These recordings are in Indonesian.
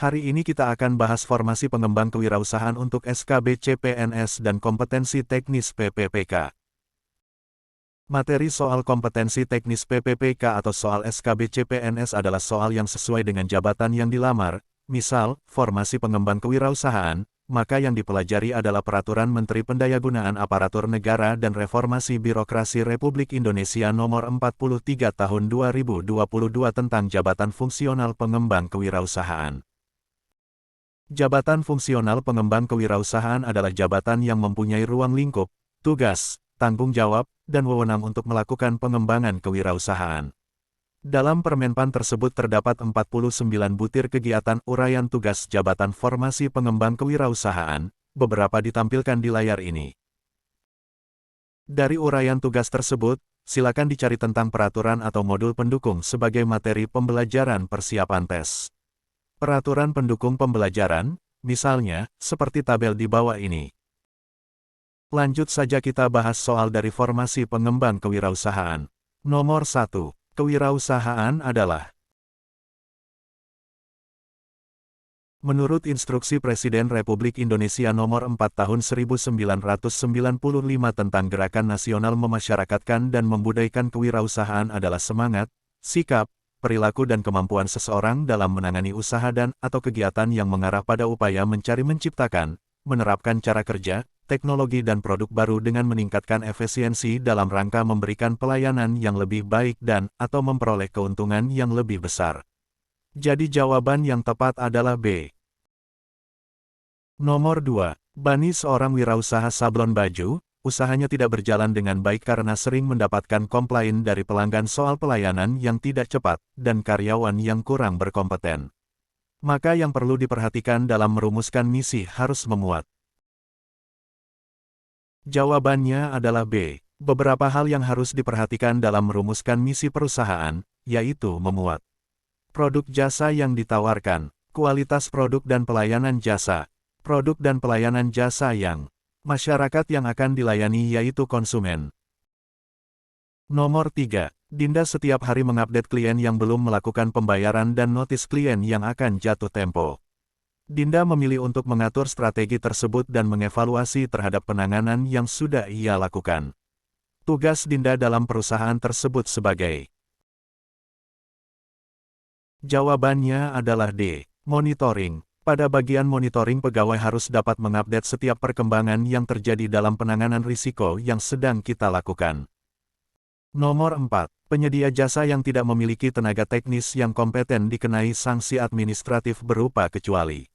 Hari ini kita akan bahas formasi pengembang kewirausahaan untuk SKB CPNS dan kompetensi teknis PPPK. Materi soal kompetensi teknis PPPK atau soal SKB CPNS adalah soal yang sesuai dengan jabatan yang dilamar, misal, formasi pengembang kewirausahaan, maka yang dipelajari adalah Peraturan Menteri Pendayagunaan Aparatur Negara dan Reformasi Birokrasi Republik Indonesia Nomor 43 Tahun 2022 tentang Jabatan Fungsional Pengembang Kewirausahaan. Jabatan fungsional pengembang kewirausahaan adalah jabatan yang mempunyai ruang lingkup, tugas, tanggung jawab, dan wewenang untuk melakukan pengembangan kewirausahaan. Dalam Permenpan tersebut terdapat 49 butir kegiatan uraian tugas Jabatan Formasi Pengembang Kewirausahaan, beberapa ditampilkan di layar ini. Dari uraian tugas tersebut, silakan dicari tentang peraturan atau modul pendukung sebagai materi pembelajaran persiapan tes. Peraturan pendukung pembelajaran, misalnya, seperti tabel di bawah ini. Lanjut saja kita bahas soal dari formasi pengembang kewirausahaan. Nomor 1. Kewirausahaan adalah. Menurut Instruksi Presiden Republik Indonesia Nomor 4 Tahun 1995 tentang Gerakan Nasional Memasyarakatkan dan Membudayakan Kewirausahaan adalah semangat, sikap, perilaku dan kemampuan seseorang dalam menangani usaha dan/atau kegiatan yang mengarah pada upaya menciptakan, menerapkan cara kerja, teknologi dan produk baru dengan meningkatkan efisiensi dalam rangka memberikan pelayanan yang lebih baik dan/atau memperoleh keuntungan yang lebih besar. Jadi jawaban yang tepat adalah B. Nomor 2. Bani seorang wirausaha sablon baju. Usahanya tidak berjalan dengan baik karena sering mendapatkan komplain dari pelanggan soal pelayanan yang tidak cepat, dan karyawan yang kurang berkompeten. Maka yang perlu diperhatikan dalam merumuskan misi harus memuat. Jawabannya adalah B. Beberapa hal yang harus diperhatikan dalam merumuskan misi perusahaan, yaitu memuat produk jasa yang ditawarkan, kualitas produk dan pelayanan jasa, produk dan pelayanan jasa yang masyarakat yang akan dilayani yaitu konsumen. Nomor 3. Dinda setiap hari mengupdate klien yang belum melakukan pembayaran dan notis klien yang akan jatuh tempo. Dinda memilih untuk mengatur strategi tersebut dan mengevaluasi terhadap penanganan yang sudah ia lakukan. Tugas Dinda dalam perusahaan tersebut sebagai. Jawabannya adalah D. Monitoring. Pada bagian monitoring pegawai harus dapat mengupdate setiap perkembangan yang terjadi dalam penanganan risiko yang sedang kita lakukan. Nomor 4. Penyedia jasa yang tidak memiliki tenaga teknis yang kompeten dikenai sanksi administratif berupa kecuali.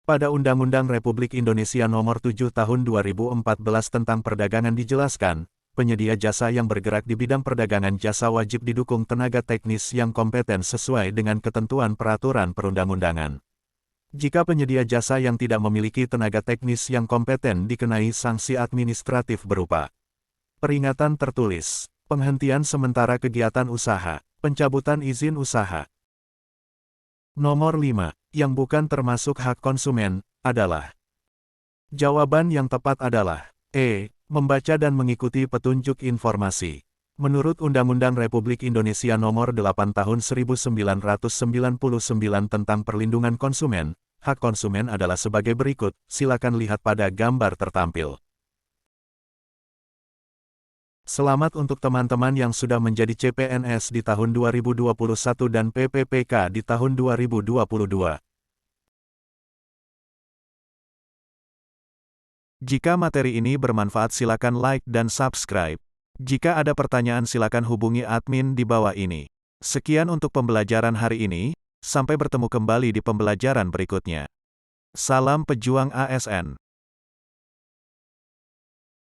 Pada Undang-Undang Republik Indonesia Nomor 7 Tahun 2014 tentang Perdagangan dijelaskan, penyedia jasa yang bergerak di bidang perdagangan jasa wajib didukung tenaga teknis yang kompeten sesuai dengan ketentuan peraturan perundang-undangan. Jika penyedia jasa yang tidak memiliki tenaga teknis yang kompeten dikenai sanksi administratif berupa peringatan tertulis, penghentian sementara kegiatan usaha, pencabutan izin usaha. Nomor 5, yang bukan termasuk hak konsumen, adalah. Jawaban yang tepat adalah E. Membaca dan mengikuti petunjuk informasi. Menurut Undang-Undang Republik Indonesia Nomor 8 Tahun 1999 tentang Perlindungan Konsumen, hak konsumen adalah sebagai berikut, silakan lihat pada gambar tertampil. Selamat untuk teman-teman yang sudah menjadi CPNS di tahun 2021 dan PPPK di tahun 2022. Jika materi ini bermanfaat silakan like dan subscribe. Jika ada pertanyaan silakan hubungi admin di bawah ini. Sekian untuk pembelajaran hari ini, sampai bertemu kembali di pembelajaran berikutnya. Salam pejuang ASN.